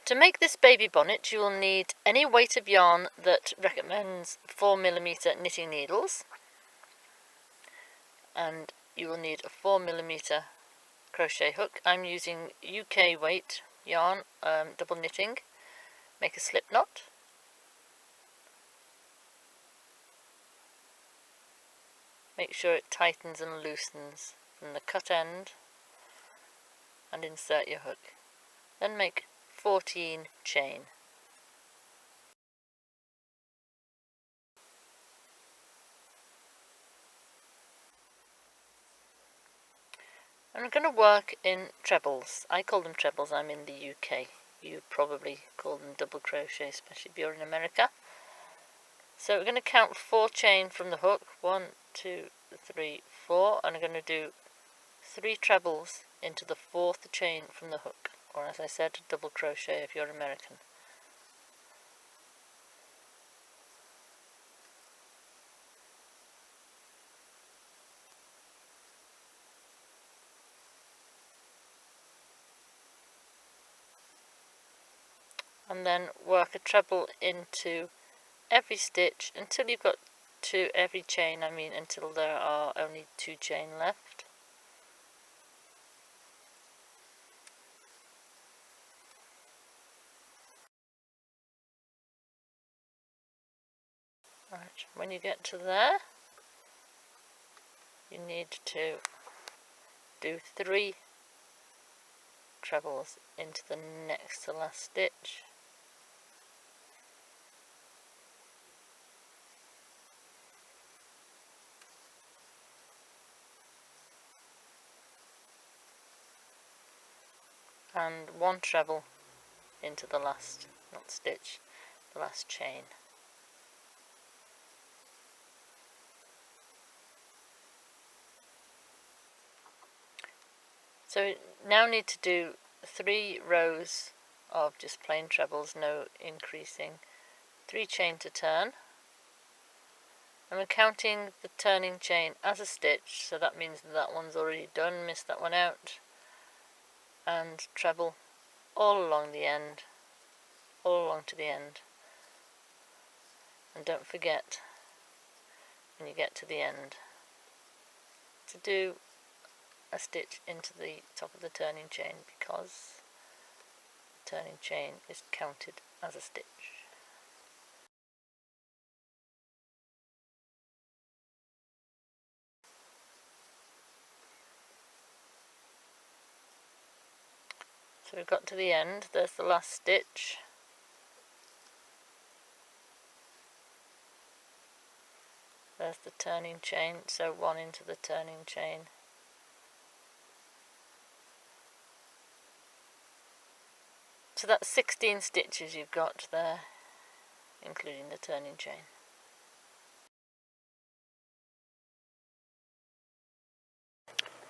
To make this baby bonnet, you will need any weight of yarn that recommends 4mm knitting needles, and you will need a 4mm crochet hook. I'm using UK weight yarn, double knitting. Make a slip knot. Make sure it tightens and loosens from the cut end, and insert your hook. Then make 14 chain. I'm going to work in trebles. I call them trebles, I'm in the UK. You probably call them double crochet, especially if you're in America. So we're going to count 4 chain from the hook. 1, 2, 3, 4, and I'm going to do 3 trebles into the 4th chain from the hook, or as I said, double crochet if you're American. And then work a treble into every stitch until you've got to every chain, until there are only 2 chain left. Right, when you get to there, you need to do 3 trebles into the next to last stitch. And 1 treble into the last, not stitch, the last chain. So we now need to do 3 rows of just plain trebles, no increasing, 3 chain to turn. And we're counting the turning chain as a stitch, so that means that one's already done, miss that one out. And treble all along the end, all along to the end. And don't forget, when you get to the end, to do a stitch into the top of the turning chain, because the turning chain is counted as a stitch. So we've got to the end, there's the last stitch. There's the turning chain, so 1 into the turning chain. So that's 16 stitches you've got there, including the turning chain.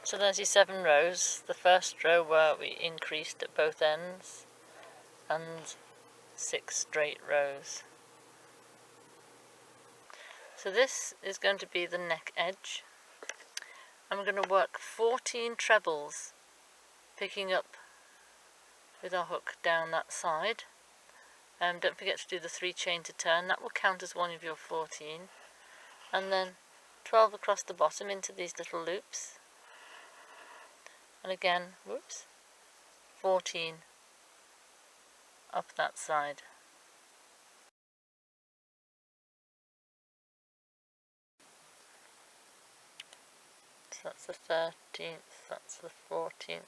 So there's your 7 rows. The first row where we increased at both ends, and 6 straight rows. So this is going to be the neck edge. And we're going to work 14 trebles, picking up with our hook down that side. Don't forget to do the 3 chain to turn, that will count as one of your 14. And then 12 across the bottom into these little loops. And again, 14 up that side. So that's the 13th, that's the 14th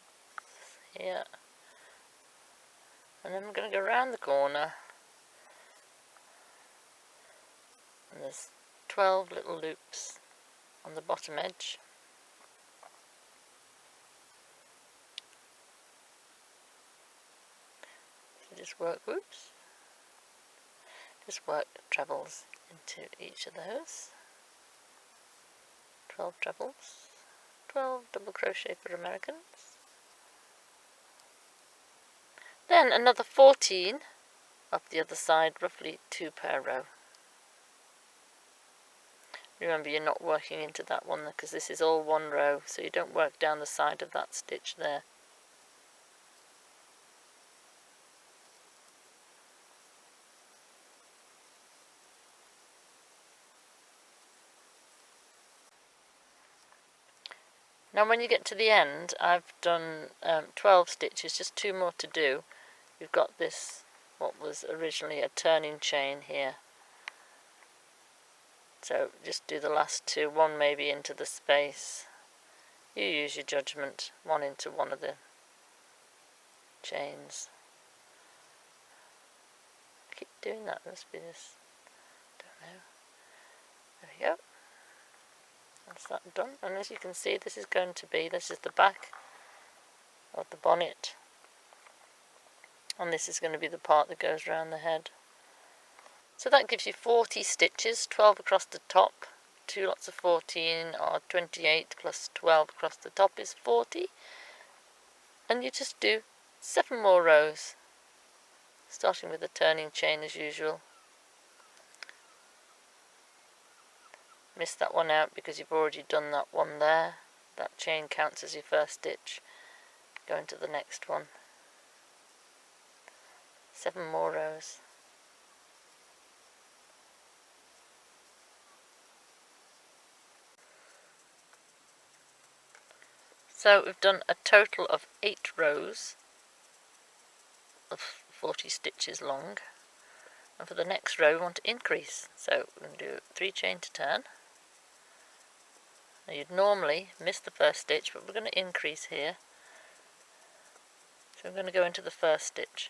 here. And then we're going to go around the corner. And there's 12 little loops on the bottom edge. So just work, just work trebles into each of those. 12 trebles, 12 double crochet for Americans. Then another 14 up the other side, roughly 2 per row. Remember, you're not working into that one because this is all 1 row, so you don't work down the side of that stitch there. Now when you get to the end, I've done 12 stitches, just 2 more to do. You've got this, what was originally a turning chain here. So just do the last 2, one maybe into the space. You use your judgment, one into one of the chains. Keep doing that, must be this, don't know. There we go. That's that done. And as you can see, this is the back of the bonnet. And this is going to be the part that goes around the head. So that gives you 40 stitches, 12 across the top. 2 lots of 14 or 28 plus 12 across the top is 40. And you just do 7 more rows, starting with a turning chain as usual. Miss that one out because you've already done that one there. That chain counts as your first stitch. Go into the next one. 7 more rows. So we've done a total of 8 rows of 40 stitches long. And for the next row we want to increase. So we're going to do 3 chain to turn. Now you'd normally miss the first stitch, but we're going to increase here. So I'm going to go into the first stitch.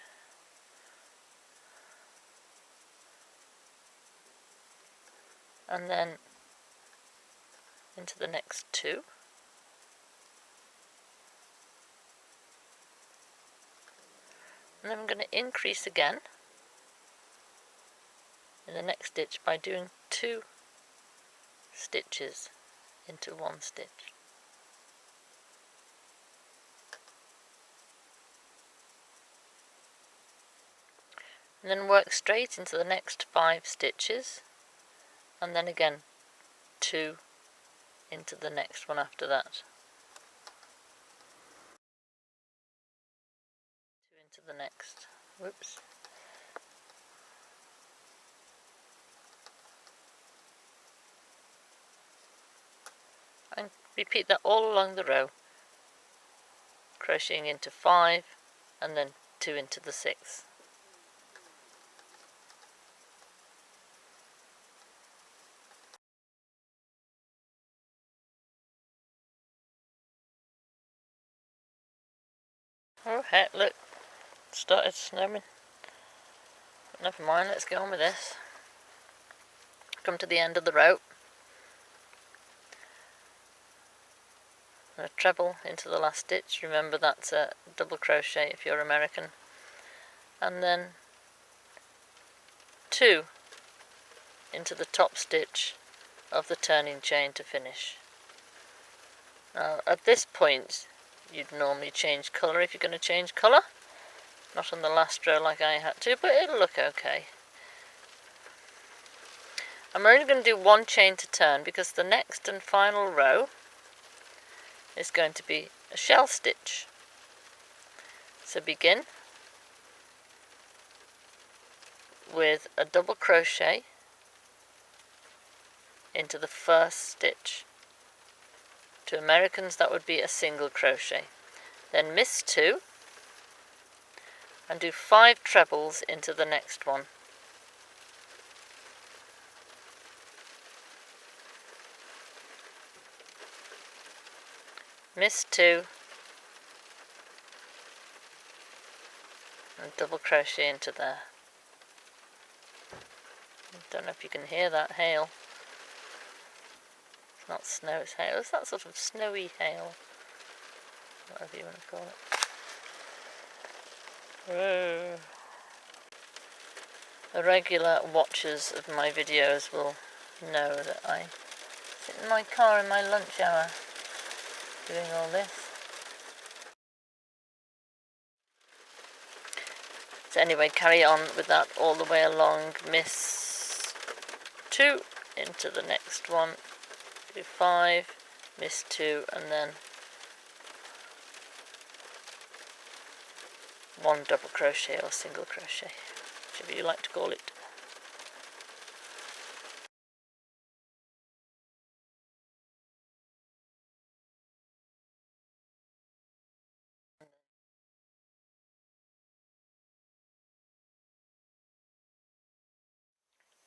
And then into the next 2. And then I'm going to increase again in the next stitch by doing 2 stitches into 1 stitch. And then work straight into the next 5 stitches, and then again 2 into the next one after that. 2 into the next. Whoops. And repeat that all along the row, crocheting into 5 and then 2 into the 6. Oh heck, look, it started snowing. But never mind, let's get on with this. Come to the end of the row. A treble into the last stitch, remember that's a double crochet if you're American, and then 2 into the top stitch of the turning chain to finish. Now at this point you'd normally change colour if you're going to change colour, not on the last row like I had to, but it'll look okay. I'm only going to do 1 chain to turn because the next and final row is going to be a shell stitch. So begin with a double crochet into the first stitch. To Americans that would be a single crochet. Then miss 2 and do 5 trebles into the next one. Miss 2 and double crochet into there. Don't know if you can hear that hail. It's not snow, it's hail. It's that sort of snowy hail, whatever you want to call it. The regular watchers of my videos will know that I sit in my car in my lunch hour doing all this. So anyway, carry on with that all the way along. Miss 2 into the next one, do 5, miss 2, and then 1 double crochet or single crochet, whichever you like to call it.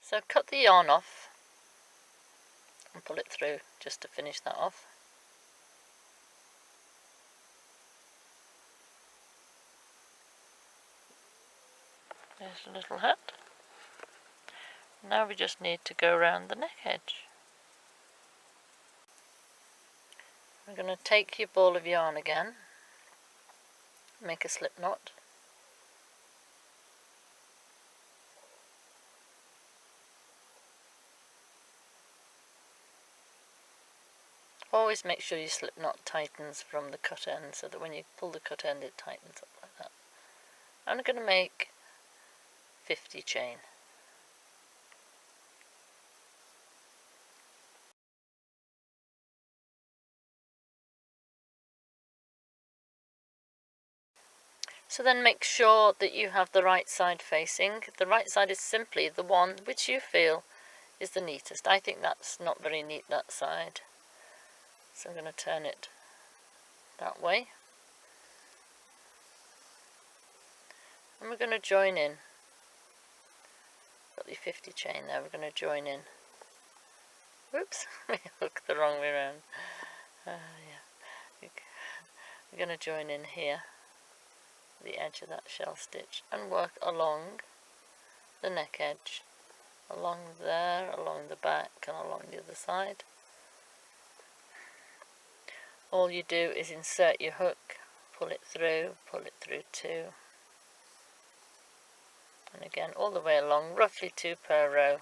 So cut the yarn off and pull it through just to finish that off. There's a little hat. Now we just need to go around the neck edge. We're going to take your ball of yarn again, make a slip knot. Always make sure your slip knot tightens from the cut end so that when you pull the cut end it tightens up like that. I'm going to make 50 chain. So then make sure that you have the right side facing. The right side is simply the one which you feel is the neatest. I think that's not very neat, that side. So I'm going to turn it that way. And we're going to join in. Got the 50 chain there, we're going to join in. Whoops, we hooked the wrong way around. Yeah. We're going to join in here, the edge of that shell stitch, and work along the neck edge. Along there, along the back, and along the other side. All you do is insert your hook, pull it through two. And again, all the way along, roughly 2 per row.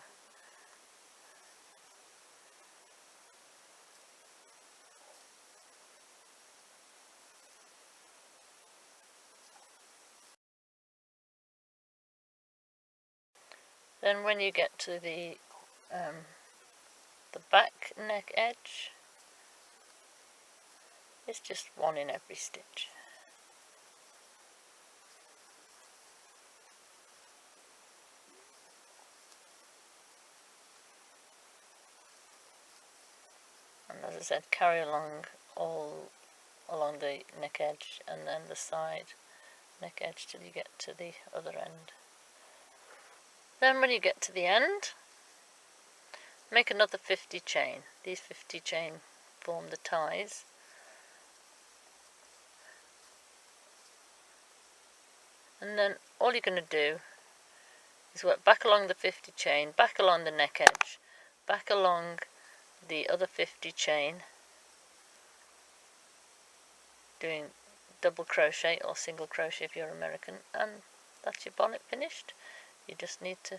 Then when you get to the back neck edge, it's just 1 in every stitch. And as I said, carry along all along the neck edge and then the side neck edge till you get to the other end. Then when you get to the end, make another 50 chain. These 50 chain form the ties. And then all you're going to do is work back along the 50 chain, back along the neck edge, back along the other 50 chain, doing double crochet or single crochet if you're American, and that's your bonnet finished. You just need to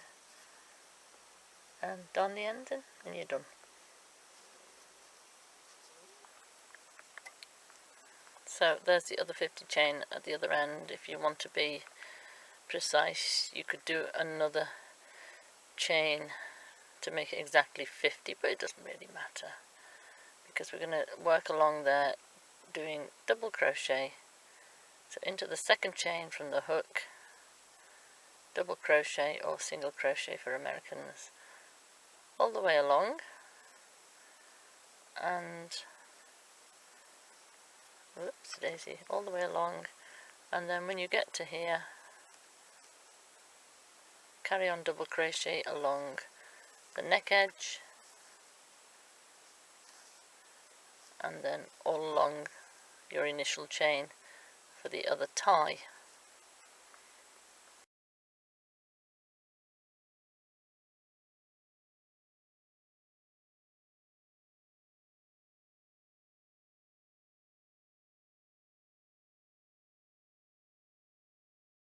darn the ends in and you're done. So there's the other 50 chain at the other end. If you want to be precise, you could do another chain to make it exactly 50, but it doesn't really matter because we're going to work along there doing double crochet. So into the second chain from the hook, double crochet or single crochet for Americans, all the way along, and whoops daisy, all the way along, and then when you get to here, carry on double crochet along the neck edge and then all along your initial chain for the other tie.